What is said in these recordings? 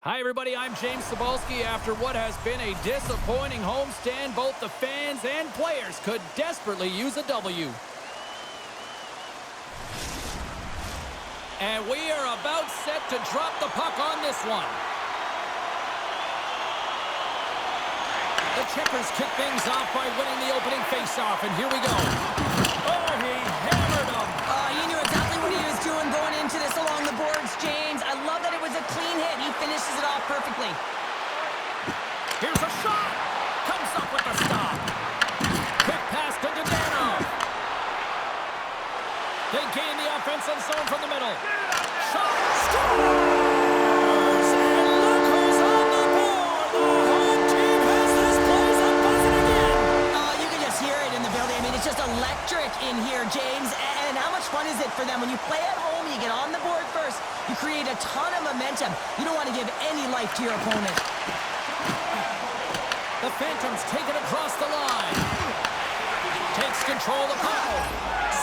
Hi, everybody. I'm James Cebulski. After what has been a disappointing homestand, both the fans and players could desperately use a W. And we are about set to drop the puck on this one. The Checkers kick things off by winning the opening faceoff, and here we go. Oh, he hammered him. He knew exactly what he was doing going into this along the boards, James. I love that it was a clean hit. He finishes it off perfectly. Here's a shot. Comes up with the stop. Quick pass to Dodano. They gain the offensive zone from the middle. Shot. Scores! And look who's on the board. The home team has this place up buzzing again. You can just hear it in the building. I mean, it's just electric in here, James. And how much fun is it for them? When you play at home, you get on the board first. You create a ton of momentum. You don't want to give any life to your opponent. The Phantoms take it across the line. Takes control of the puck.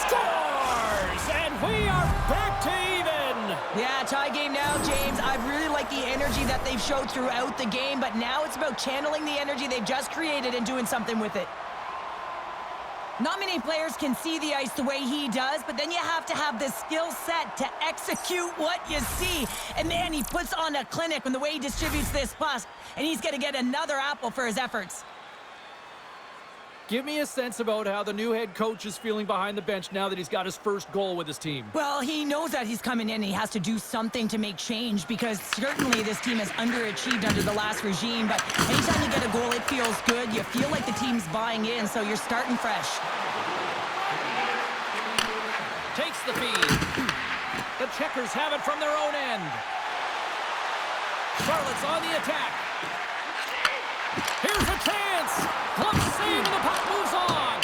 Scores! And we are back to even. Yeah, tie game now, James. I really like the energy that they've showed throughout the game, but now it's about channeling the energy they've just created and doing something with it. Not many players can see the ice the way he does, but then you have to have the skill set to execute what you see. And man, he puts on a clinic in the way he distributes this puck, and he's going to get another apple for his efforts. Give me a sense about how the new head coach is feeling behind the bench now that he's got his first goal with his team. Well, he knows that he's coming in and he has to do something to make change, because certainly this team has underachieved under the last regime. But anytime you get a goal, it feels good. You feel like the team's buying in, so you're starting fresh. Takes the feed. The Checkers have it from their own end. Charlotte's on the attack. Here's a chance. Glove save and the puck moves on.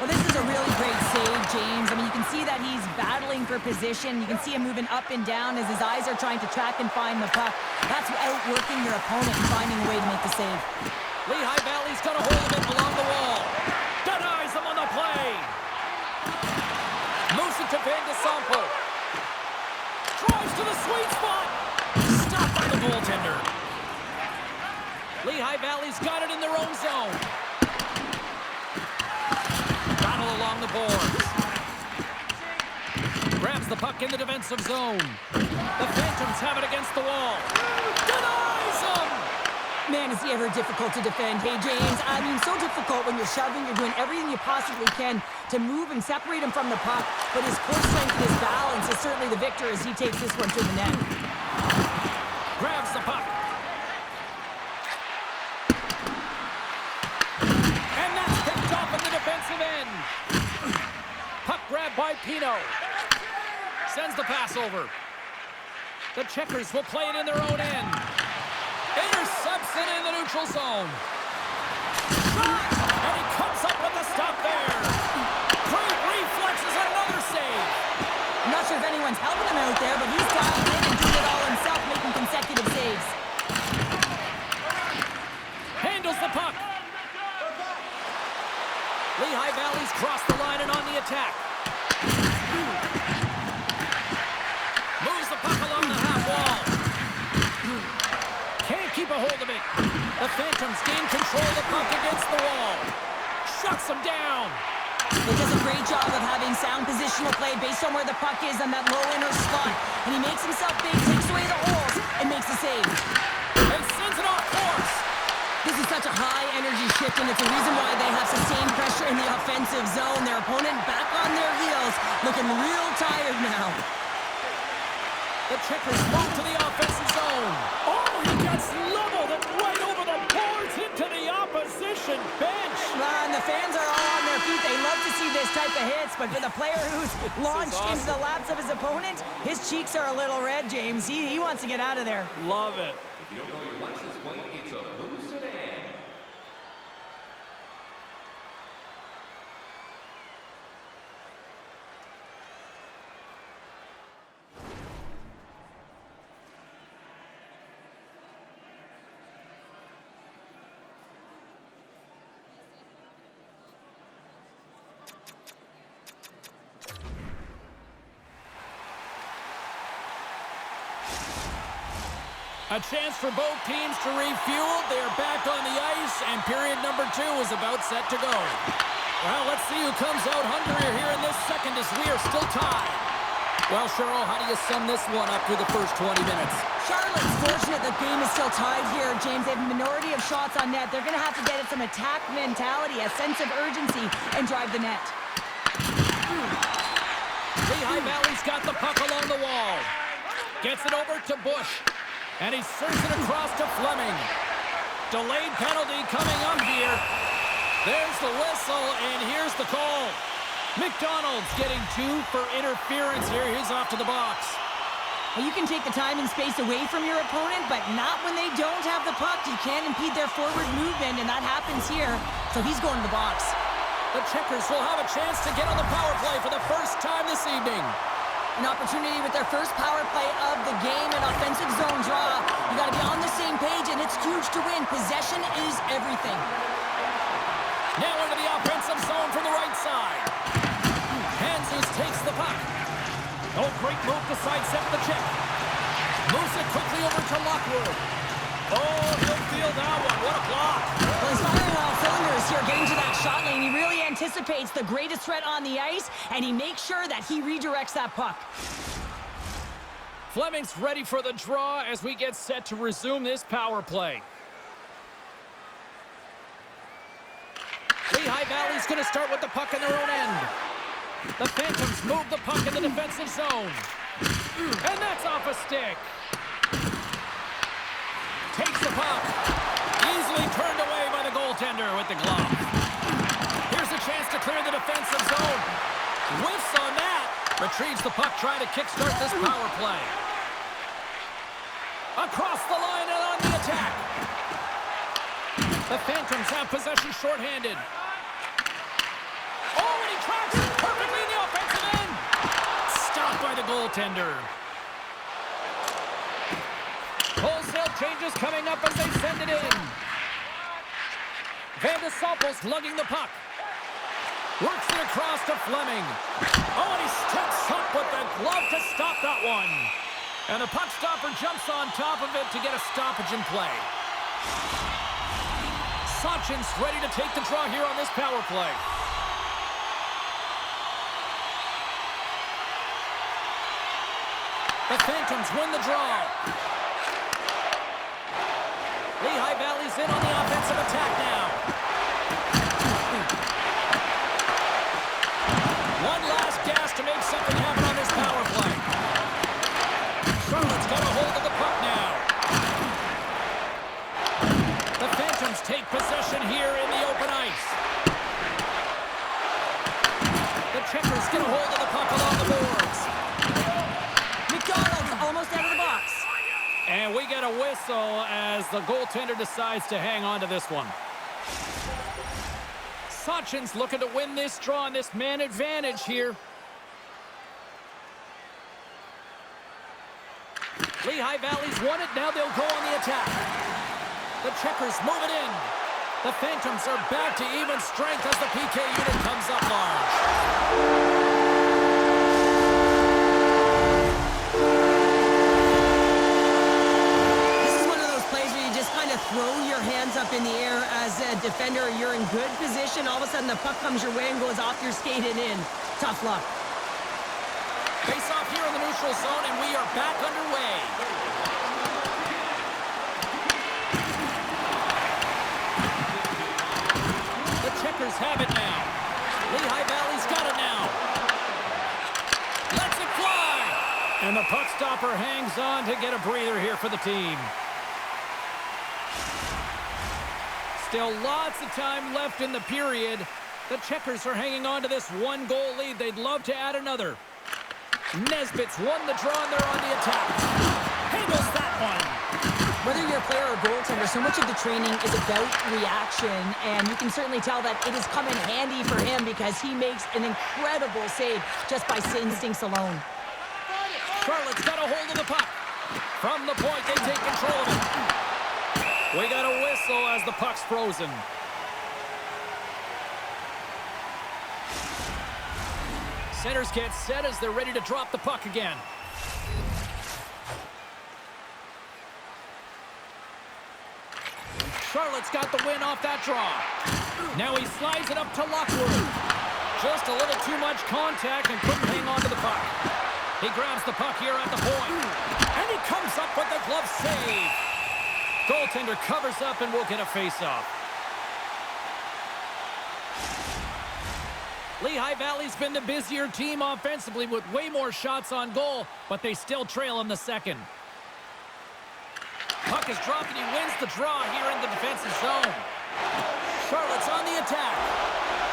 Well, this is a really great save, James. I mean, you can see that he's battling for position. You can see him moving up and down as his eyes are trying to track and find the puck. That's outworking your opponent and finding a way to make the save. Lehigh Valley's got a hold of it along the wall. Denies him on the play. Moves it to Van de Sampo. Drives to the sweet spot. Stopped by the goaltender. Lehigh Valley's got it in their own zone. Battle along the boards. Grabs the puck in the defensive zone. The Phantoms have it against the wall. Denies him! Man, is he ever difficult to defend. Hey, James, I mean, so difficult when you're shoving. You're doing everything you possibly can to move and separate him from the puck. But his core strength and his balance is certainly the victor as he takes this one to the net. Grabs the puck. Defensive end. Puck grab by Pino. Sends the pass over. The Checkers will play it in their own end. Intercepts it in the neutral zone. Shot! And he comes up with the stop there. Great reflexes, another save. I'm not sure if anyone's helping him out there, but he's dialed in and doing it all himself, making consecutive saves. Handles the puck. Lehigh Valley's crossed the line and on the attack. Moves the puck along the half wall. Can't keep a hold of it. The Phantoms gain control of the puck against the wall. Shuts them down. He does a great job of having sound positional play based on where the puck is on that low inner slot. And he makes himself big, takes away the holes, and makes a save. And sends it off course. This is such a high-energy shift, and it's a reason why they have sustained pressure in the offensive zone. Their opponent back on their heels, looking real tired now. The Checkers move to the offensive zone. Oh, he gets leveled and right over the boards into the opposition bench. And the fans are all on their feet. They love to see this type of hits, but for the player who's launched into the laps of his opponent, his cheeks are a little red, James. He wants to get out of there. Love it. If you don't know your license plate, it's a boost to the head. A chance for both teams to refuel. They are back on the ice, and period number 2 is about set to go. Well, let's see who comes out hungrier here in this second as we are still tied. Well, Cheryl, how do you sum this one up through the first 20 minutes? Charlotte's fortunate the game is still tied here, James. They have a minority of shots on net. They're going to have to get at some attack mentality, a sense of urgency, and drive the net. Lehigh Valley's got the puck along the wall. Gets it over to Bush. And he serves it across to Fleming. Delayed penalty coming up here. There's the whistle, and here's the call. McDonald's getting 2 for interference here. He's off to the box. Well, you can take the time and space away from your opponent, but not when they don't have the puck. You can't impede their forward movement, and that happens here. So he's going to the box. The Checkers will have a chance to get on the power play for the first time this evening. An opportunity with their first power play of the game, an offensive zone draw. You got to be on the same page, and it's huge to win. Possession is everything. Now into the offensive zone from the right side. Hanzus takes the puck. Oh, great move to sidestep the check. Moves it quickly over to Lockwood. Oh, he'll feel that one. What a block. Well, he's firing on all cylinders here, getting to that shot lane. He really anticipates the greatest threat on the ice, and he makes sure that he redirects that puck. Fleming's ready for the draw as we get set to resume this power play. Lehigh Valley's going to start with the puck in their own end. The Phantoms move the puck in the defensive zone. And that's off a stick. Takes the puck. Easily turned away by the goaltender with the glove. Here's a chance to clear the defensive zone. Whiffs on that. Retrieves the puck, trying to kickstart this power play. Across the line and on the attack. The Phantoms have possession shorthanded. Oh, and he tracks it perfectly in the offensive end. Stopped by the goaltender. Wholesale changes coming up as they send it in. Van de Samples lugging the puck. Works it across to Fleming. Oh, and he steps up with the glove to stop that one. And the puck stopper jumps on top of it to get a stoppage in play. Sachin's ready to take the draw here on this power play. The Phantoms win the draw. Lehigh Valley's in on the offensive attack now. One last gas to make something happen on this power play. Charlotte's got a hold of the puck now. The Phantoms take possession here in the open ice. The Checkers get a hold of the puck along the boards. McDonald's almost out of the box. And we get a whistle as the goaltender decides to hang on to this one. Sachin's looking to win this draw on this man advantage here. Lehigh Valley's won it. Now they'll go on the attack. The Checkers move it in. The Phantoms are back to even strength as the PK unit comes up large. Throw your hands up in the air as a defender. You're in good position. All of a sudden, the puck comes your way and goes off your skate and in. Tough luck. Face off here in the neutral zone, and we are back underway. The Checkers have it now. Lehigh Valley's got it now. Lets it fly. And the puck stopper hangs on to get a breather here for the team. Still lots of time left in the period. The Checkers are hanging on to this one-goal lead. They'd love to add another. Nesbitt's won the draw, and they're on the attack. Handles that one. Whether you're a player or a goaltender, so much of the training is about reaction, and you can certainly tell that it has come in handy for him because he makes an incredible save just by instincts alone. Charlotte's got a hold of the puck. From the point, they take control of it. We got a whistle as the puck's frozen. Centers get set as they're ready to drop the puck again. Charlotte's got the win off that draw. Now he slides it up to Lockwood. Just a little too much contact and couldn't hang on to the puck. He grabs the puck here at the point. And he comes up with the glove save. Goaltender covers up and will get a face-off. Lehigh Valley's been the busier team offensively with way more shots on goal, but they still trail in the second. Puck is dropped and he wins the draw here in the defensive zone. Charlotte's on the attack.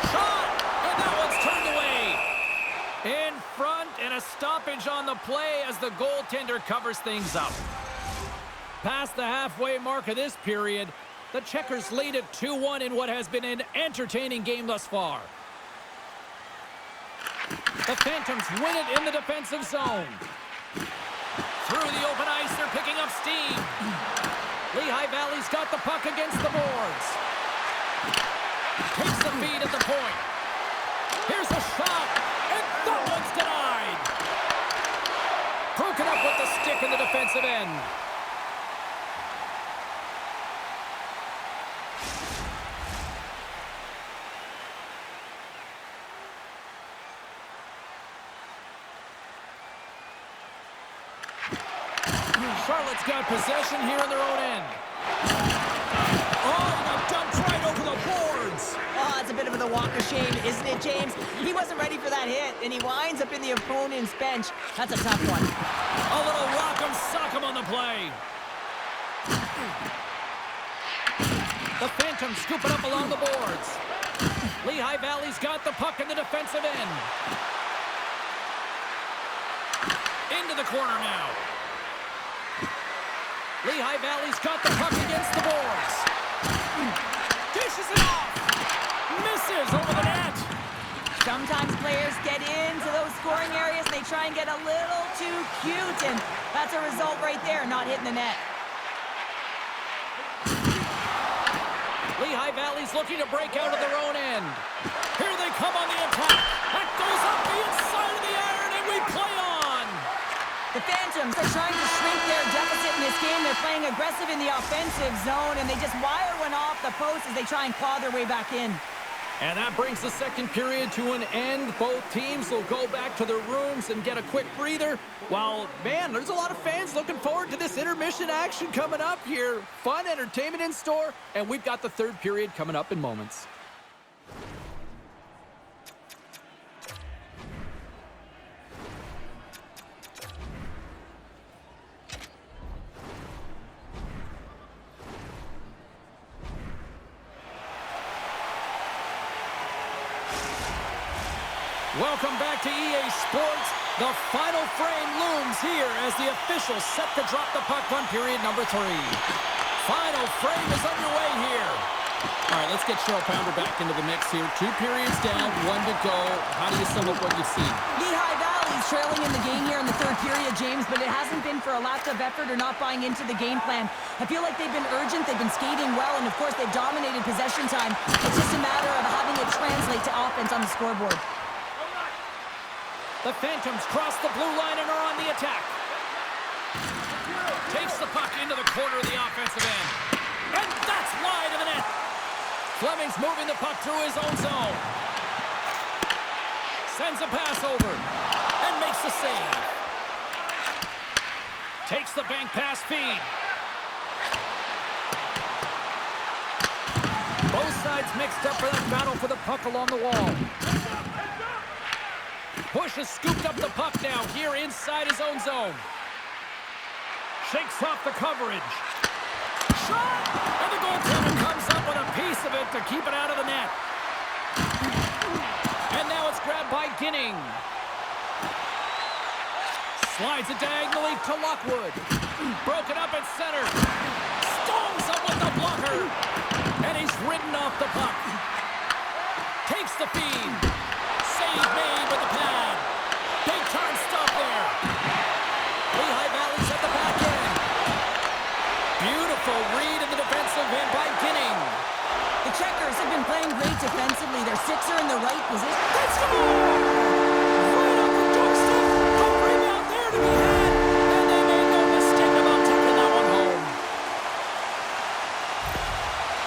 Shot! And that one's turned away. In front and a stoppage on the play as the goaltender covers things up. Past the halfway mark of this period, the Checkers lead at 2-1 in what has been an entertaining game thus far. The Phantoms win it in the defensive zone. Through the open ice, they're picking up steam. Lehigh Valley's got the puck against the boards. Takes the feed at the point. Here's a shot, and that one's denied. Broken up with the stick in the defensive end. Charlotte's got possession here in their own end. Oh, and a dump right over the boards. Oh, it's a bit of the walk of shame, isn't it, James? He wasn't ready for that hit, and he winds up in the opponent's bench. That's a tough one. A little rock'em sock'em on the play. The Phantoms scoop it up along the boards. Lehigh Valley's got the puck in the defensive end. Into the corner now. Lehigh Valley's got the puck against the boards. Dishes it off. Misses over the net. Sometimes players get into those scoring areas. They try and get a little too cute, and that's a result right there, not hitting the net. Lehigh Valley's looking to break out of their own end. Here they come on the attack. That goes up the inside of the iron, and we play on. The Phantoms are trying to shrink their deficit in this game. They're playing aggressive in the offensive zone, and they just wire one off the post as they try and claw their way back in. And that brings the second period to an end. Both teams will go back to their rooms and get a quick breather. While, man, there's a lot of fans looking forward to this intermission action coming up here. Fun entertainment in store, and we've got the third period coming up in moments. Welcome back to EA Sports. The final frame looms here as the officials set to drop the puck on period number 3. Final frame is underway here. All right, let's get Cheryl Pounder back into the mix here. 2 periods down, 1 to go. How do you sum up what you've seen? Lehigh Valley's trailing in the game here in the third period, James, but it hasn't been for a lack of effort or not buying into the game plan. I feel like they've been urgent, they've been skating well, and of course they've dominated possession time. It's just a matter of having it translate to offense on the scoreboard. The Phantoms cross the blue line and are on the attack. Takes the puck into the corner of the offensive end. And that's wide of the net. Fleming's moving the puck through his own zone. Sends a pass over and makes the save. Takes the bank pass feed. Both sides mixed up for that battle for the puck along the wall. Bush has scooped up the puck now here inside his own zone. Shakes off the coverage. Shot! And the goaltender comes up with a piece of it to keep it out of the net. And now it's grabbed by Ginning. Slides it diagonally to Lockwood. Broken up at center. Stones up with the blocker. And he's ridden off the puck. Takes the feed. Save made with the pad. Big time stop there. Lehigh Valley's at the back end. Beautiful read in the defensive end by Ginning. The Checkers have been playing great defensively. Their 6 are in the right position. Let's go! Right on the doorstep. A rebound there to be had. And they made no mistake about taking that one home.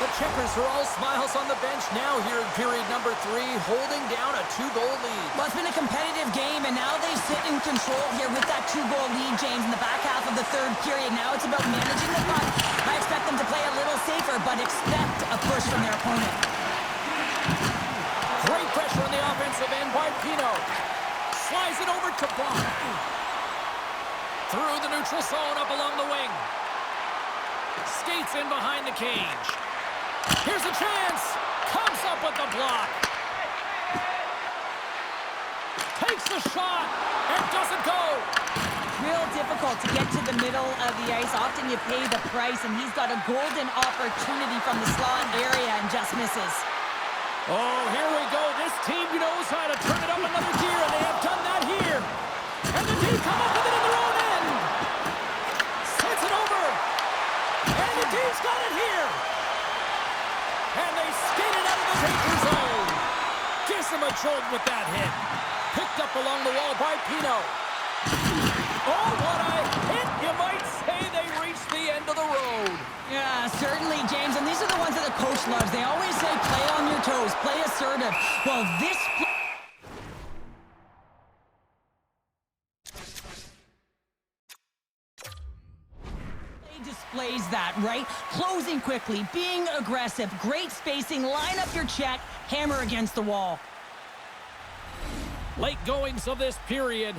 The Checkers are all smiles on the bench now here in period number 3, holding down a 2-goal lead. Well, it's been a competitive game, and now they sit in control here with that 2-goal lead, James, in the back half of the third period. Now it's about managing the puck. I expect them to play a little safer, but expect a push from their opponent. Great pressure on the offensive end by Pino. Slides it over to Brock. Through the neutral zone, up along the wing. Skates in behind the cage. Here's a chance. Comes up with the block. Takes the shot. And doesn't go. Real difficult to get to the middle of the ice. Often you pay the price, and he's got a golden opportunity from the slot area and just misses. Oh, here we go. This team knows how to turn it up another gear, and they have done that here. And the team come up with it in their own end. Sends it over. And the team's got it here. And they skate it out of the danger zone. Gives them a jolt with that hit. Picked up along the wall by Pino. Oh, what a hit, you might say. They reached the end of the road. Yeah, certainly, James. And these are the ones that the coach loves. They always say, play on your toes, play assertive. Well, this play displays that, right? Closing quickly, being aggressive, great spacing, line up your check, hammer against the wall. Late goings of this period.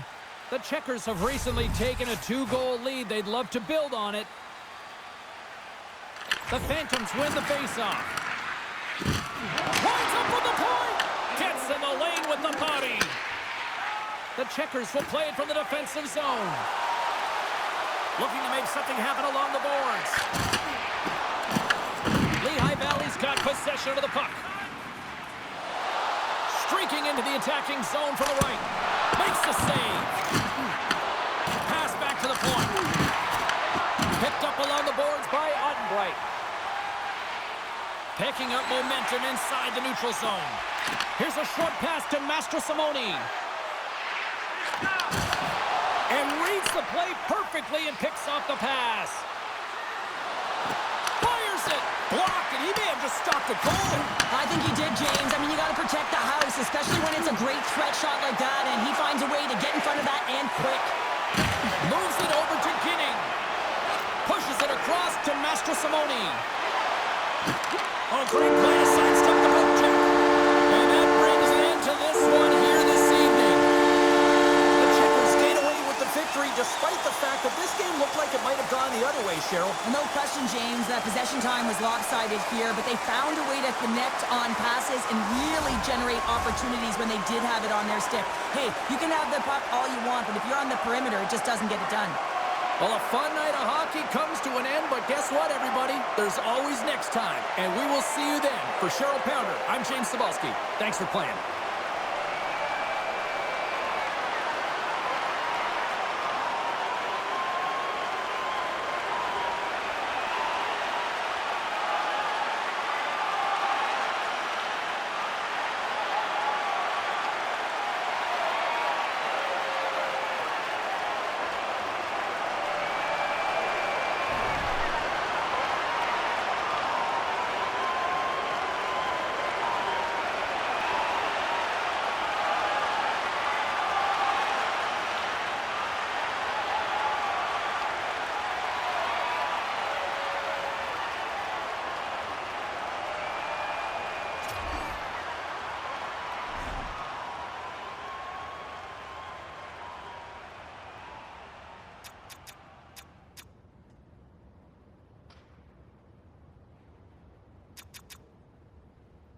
The Checkers have recently taken a 2-goal lead. They'd love to build on it. The Phantoms win the faceoff. Winds up with the point. Gets in the lane with the body. The Checkers will play it from the defensive zone. Looking to make something happen along the boards. Lehigh Valley's got possession of the puck. Streaking into the attacking zone from the right. Makes the save. Pass back to the point. Picked up along the boards by Ottenbright. Picking up momentum inside the neutral zone. Here's a short pass to Mastrosimone. And reads the play perfectly and picks off the pass. Fires it. Blocked, and he may have just stopped the goal. I think he did, James. I mean, you got to protect the house, especially when it's a great threat shot like that, and he finds a way to get in front of that and quick. Moves it over to Ginning. Pushes it across to Mastrosimone. Oh, great play to sidestep the poke check. And that brings an end to this one here this evening. The Checkers skate away with the victory despite the fact that this game looked like it might have gone the other way, Cheryl. No question, James, that possession time was lopsided here, but they found a way to connect on passes and really generate opportunities when they did have it on their stick. Hey, you can have the puck all you want, but if you're on the perimeter, it just doesn't get it done. Well, a fun night of hockey comes to an end, but guess what, everybody? There's always next time, and we will see you then. For Cheryl Pounder, I'm James Cebulski. Thanks for playing.